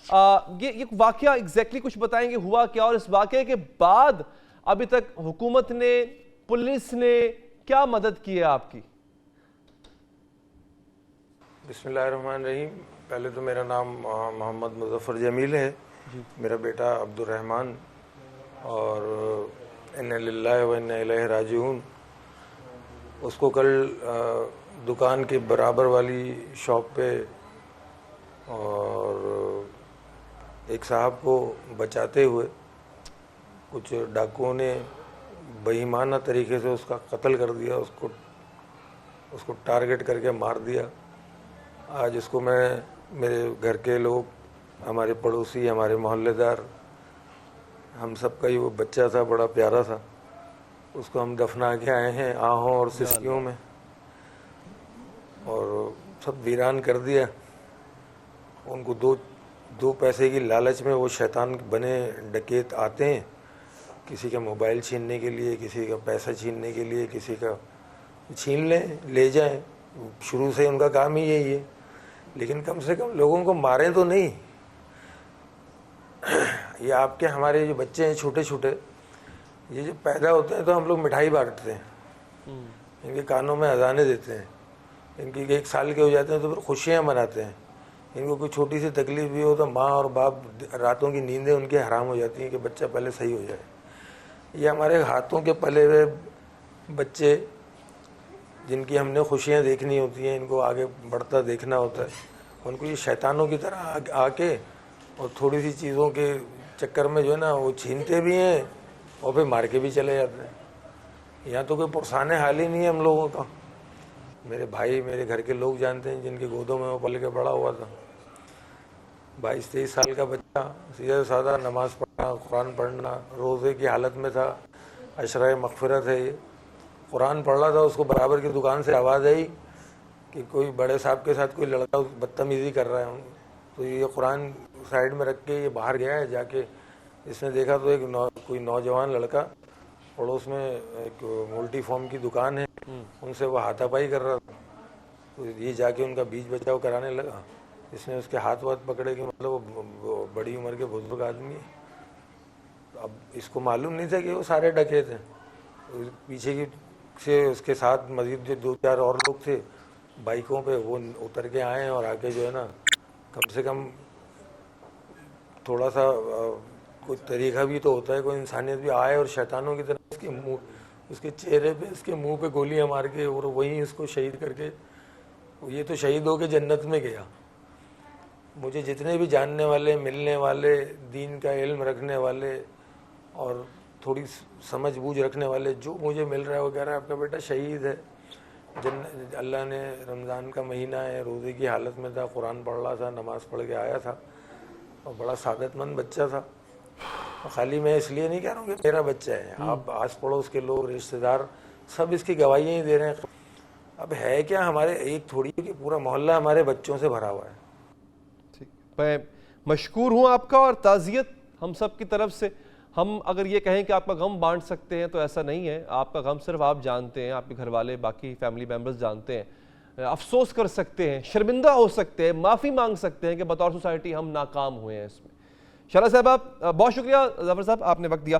یہ واقعہ ایگزیکٹلی کچھ بتائیں گے ہوا کیا، اور اس واقعے کے بعد ابھی تک حکومت نے، پولیس نے کیا مدد کی ہے آپ کی؟ بسم اللہ الرحمن الرحیم. پہلے تو میرا نام محمد مظفر جمیل ہے. میرا بیٹا عبد الرحمن اور انا للہ و انا الیہ راجعون. اس کو کل دکان کے برابر والی شاپ پہ اور ایک صاحب کو بچاتے ہوئے کچھ ڈاکوؤں نے بے ایمانہ طریقے سے اس کا قتل کر دیا. اس کو ٹارگٹ کر کے مار دیا. آج اس کو میرے گھر کے لوگ، ہمارے پڑوسی، ہمارے محلے دار، ہم سب کا ہی وہ بچہ تھا، بڑا پیارا تھا. اس کو ہم دفنا کے آئے ہیں آہوں اور سسکیوں میں، اور سب ویران کر دیا. ان کو دو پیسے کی لالچ میں وہ شیطان بنے ڈکیت آتے ہیں، کسی کا موبائل چھیننے کے لیے، کسی کا پیسہ چھیننے کے لیے، کسی کا چھین لے جائیں. شروع سے ان کا کام ہی یہی ہے. لیکن کم سے کم لوگوں کو ماریں تو نہیں. یہ آپ کے ہمارے جو بچے ہیں چھوٹے چھوٹے، یہ جو پیدا ہوتے ہیں تو ہم لوگ مٹھائی بانٹتے ہیں، ان کے کانوں میں اذانیں دیتے ہیں. ان کی 1 سال کے ہو جاتے ہیں تو پھر خوشیاں مناتے ہیں. ان کو کوئی چھوٹی سی تکلیف بھی ہو تو ماں اور باپ راتوں کی نیندیں ان کے حرام ہو جاتی ہیں کہ بچہ پہلے صحیح ہو جائے. یہ ہمارے ہاتھوں کے پلے ہوئے بچے جن کی ہم نے خوشیاں دیکھنی ہوتی ہیں، ان کو آگے بڑھتا دیکھنا ہوتا ہے، ان کو یہ شیطانوں کی طرح آ کے اور تھوڑی سی چیزوں کے چکر میں جو ہے نا وہ چھینتے بھی ہیں اور پھر مار کے بھی چلے جاتے ہیں. یہاں تو کوئی پرسان حال ہی نہیں ہے ہم لوگوں کا. میرے بھائی، میرے گھر کے لوگ جانتے ہیں جن کے گودوں میں وہ پل کے بڑا ہوا تھا. 22-23 سال کا بچہ، سیدھا سادہ، نماز پڑھنا، قرآن پڑھنا، روزے کی حالت میں تھا. عشرہ مغفرت ہے یہ. قرآن پڑھ رہا تھا، اس کو برابر کی دکان سے آواز آئی کہ کوئی بڑے صاحب کے ساتھ کوئی لڑکا بدتمیزی کر رہا ہے. تو یہ قرآن سائڈ میں رکھ کے یہ باہر گیا ہے. جا کے اس نے دیکھا تو کوئی نوجوان لڑکا پڑوس میں ایک مولٹی فارم کی دکان ہے، ان سے وہ ہاتھا پائی کر رہا تھا. تو یہ جا کے ان کا بیچ بچاؤ کرانے لگا. اس نے اس کے ہاتھ پکڑے کہ مطلب وہ بڑی عمر کے بزرگ آدمی ہے. اب اس کو معلوم نہیں تھا کہ وہ سارے ڈکیت ہیں. پیچھے کی سے اس کے ساتھ مزید جو 2-4 اور لوگ تھے بائکوں پہ، وہ اتر کے آئے اور آ کے جو ہے نا کم سے کم تھوڑا سا کوئی طریقہ بھی تو ہوتا ہے، کوئی انسانیت بھی آئے، اور شیطانوں کی طرح اس کے چہرے پہ، اس کے منہ پہ گولیاں مار کے اور وہیں اس کو شہید کر کے، یہ تو شہید ہو کے جنت میں گیا. مجھے جتنے بھی جاننے والے، ملنے والے، دین کا علم رکھنے والے اور تھوڑی سمجھ بوجھ رکھنے والے، جو مجھے مل رہا ہے وہ کہہ رہا ہے آپ کا بیٹا شہید ہے. اللہ نے، رمضان کا مہینہ ہے، روزے کی حالت میں تھا، قرآن پڑھ رہا تھا، نماز پڑھ کے آیا تھا، اور بڑا سعادت مند بچہ تھا. خالی میں اس لیے نہیں کہہ رہا ہوں کہ میرا بچہ ہے، آپ آس پڑوس کے لوگ، رشتہ دار، سب اس کی گواہیاں ہی دے رہے ہیں. اب ہے کیا، ہمارے ایک تھوڑی کہ پورا محلہ ہمارے بچوں سے بھرا ہوا ہے. میں مشکور ہوں آپ کا، اور تعزیت ہم سب کی طرف سے. ہم اگر یہ کہیں کہ آپ کا غم بانٹ سکتے ہیں تو ایسا نہیں ہے. آپ کا غم صرف آپ جانتے ہیں، آپ کے گھر والے، باقی فیملی ممبرز جانتے ہیں. افسوس کر سکتے ہیں، شرمندہ ہو سکتے ہیں، معافی مانگ سکتے ہیں کہ بطور سوسائٹی ہم ناکام ہوئے ہیں اس میں. شعلہ صاحب، بہت شکریہ ظفر صاحب، آپ نے وقت دیا.